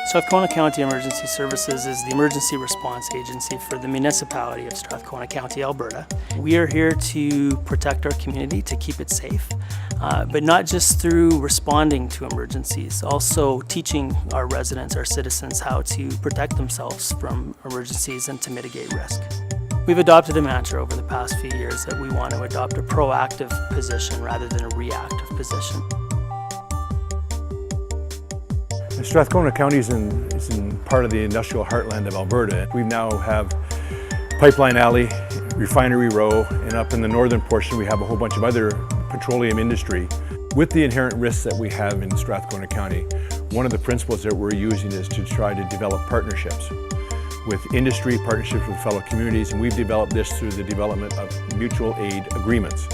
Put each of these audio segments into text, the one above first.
Strathcona County Emergency Services is the emergency response agency for the municipality of Strathcona County, Alberta. We are here to protect our community, to keep it safe, but not just through responding to emergencies, also teaching our residents, our citizens, how to protect themselves from emergencies and to mitigate risk. We've adopted a mantra over the past few years that we want to adopt a proactive position rather than a reactive position. Strathcona County is in part of the industrial heartland of Alberta. We now have Pipeline Alley, Refinery Row, and up in the northern portion we have a whole bunch of other petroleum industry. With the inherent risks that we have in Strathcona County, one of the principles that we're using is to try to develop partnerships with industry, partnerships with fellow communities, and we've developed this through the development of mutual aid agreements,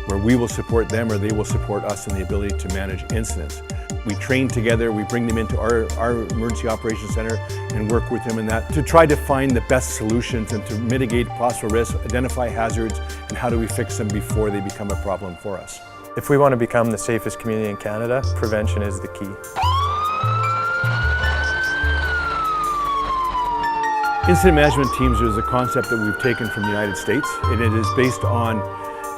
where we will support them or they will support us in the ability to manage incidents. We train together, we bring them into our Emergency Operations Center and work with them in that to try to find the best solutions and to mitigate possible risks, identify hazards, and how do we fix them before they become a problem for us. If we want to become the safest community in Canada, prevention is the key. Incident management teams is a concept that we've taken from the United States, and it is based on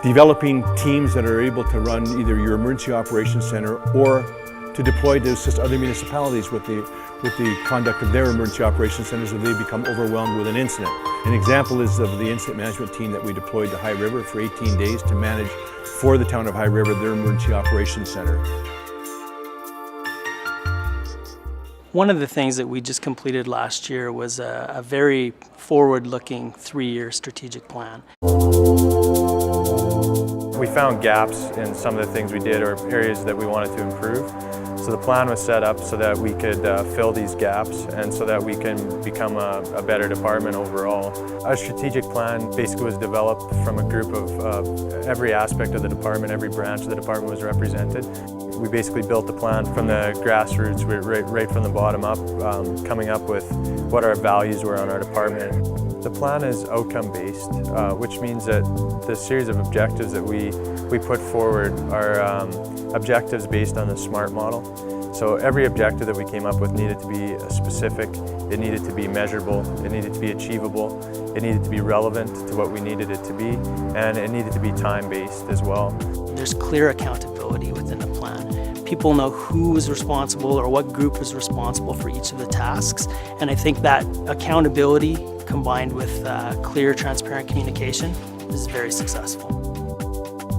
developing teams that are able to run either your Emergency Operations Center or to deploy to assist other municipalities with the conduct of their emergency operations centers if they become overwhelmed with an incident. An example is of the incident management team that we deployed to High River for 18 days to manage for the town of High River their emergency operations center. One of the things that we just completed last year was a very forward-looking 3-year strategic plan. We found gaps in some of the things we did or areas that we wanted to improve. So the plan was set up so that we could fill these gaps and so that we can become a better department overall. Our strategic plan basically was developed from a group of every aspect of the department, every branch of the department was represented. We basically built the plan from the grassroots, right from the bottom up, coming up with what our values were on our department. The plan is outcome-based, which means that the series of objectives that we put forward are objectives based on the SMART model. So every objective that we came up with needed to be specific, it needed to be measurable, it needed to be achievable, it needed to be relevant to what we needed it to be, and it needed to be time-based as well. There's clear accountability within the plan. People know who is responsible or what group is responsible for each of the tasks, and I think that accountability combined with clear, transparent communication is very successful.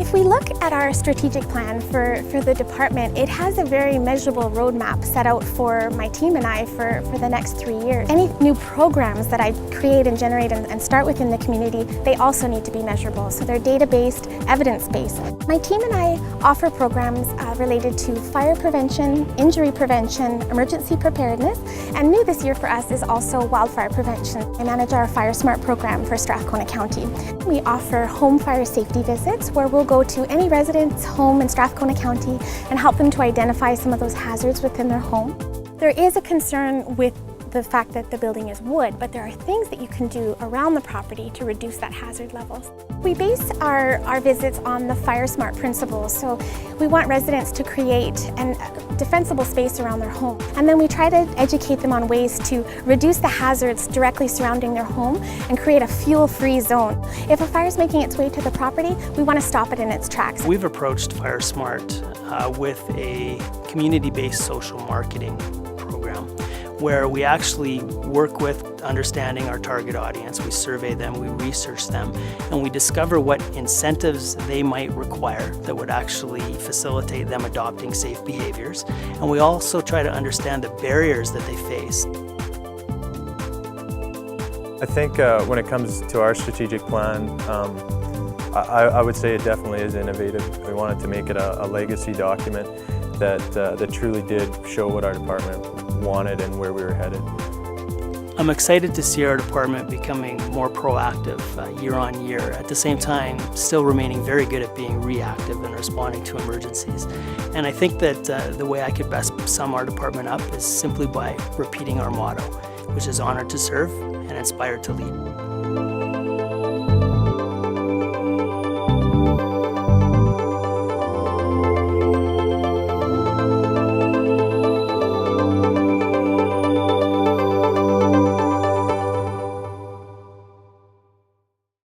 If we look at our strategic plan for the department, it has a very measurable roadmap set out for my team and I for the next 3 years. Any new programs that I create and generate and start within the community, they also need to be measurable. So they're data-based, evidence-based. My team and I offer programs related to fire prevention, injury prevention, emergency preparedness, and new this year for us is also wildfire prevention. I manage our Fire Smart program for Strathcona County. We offer home fire safety visits where we'll go to any resident's home in Strathcona County and help them to identify some of those hazards within their home. There is a concern with the fact that the building is wood, but there are things that you can do around the property to reduce that hazard levels. We base our visits on the Fire Smart principles, so we want residents to create a defensible space around their home. And then we try to educate them on ways to reduce the hazards directly surrounding their home and create a fuel-free zone. If a fire is making its way to the property, we want to stop it in its tracks. We've approached Fire Smart with a community-based social marketing program, where we actually work with understanding our target audience. We survey them, we research them, and we discover what incentives they might require that would actually facilitate them adopting safe behaviors. And we also try to understand the barriers that they face. I think when it comes to our strategic plan, I would say it definitely is innovative. We wanted to make it a legacy document that truly did show what our department wanted and where we were headed. I'm excited to see our department becoming more proactive year on year, at the same time still remaining very good at being reactive and responding to emergencies. And I think that the way I could best sum our department up is simply by repeating our motto, which is honored to serve and inspired to lead.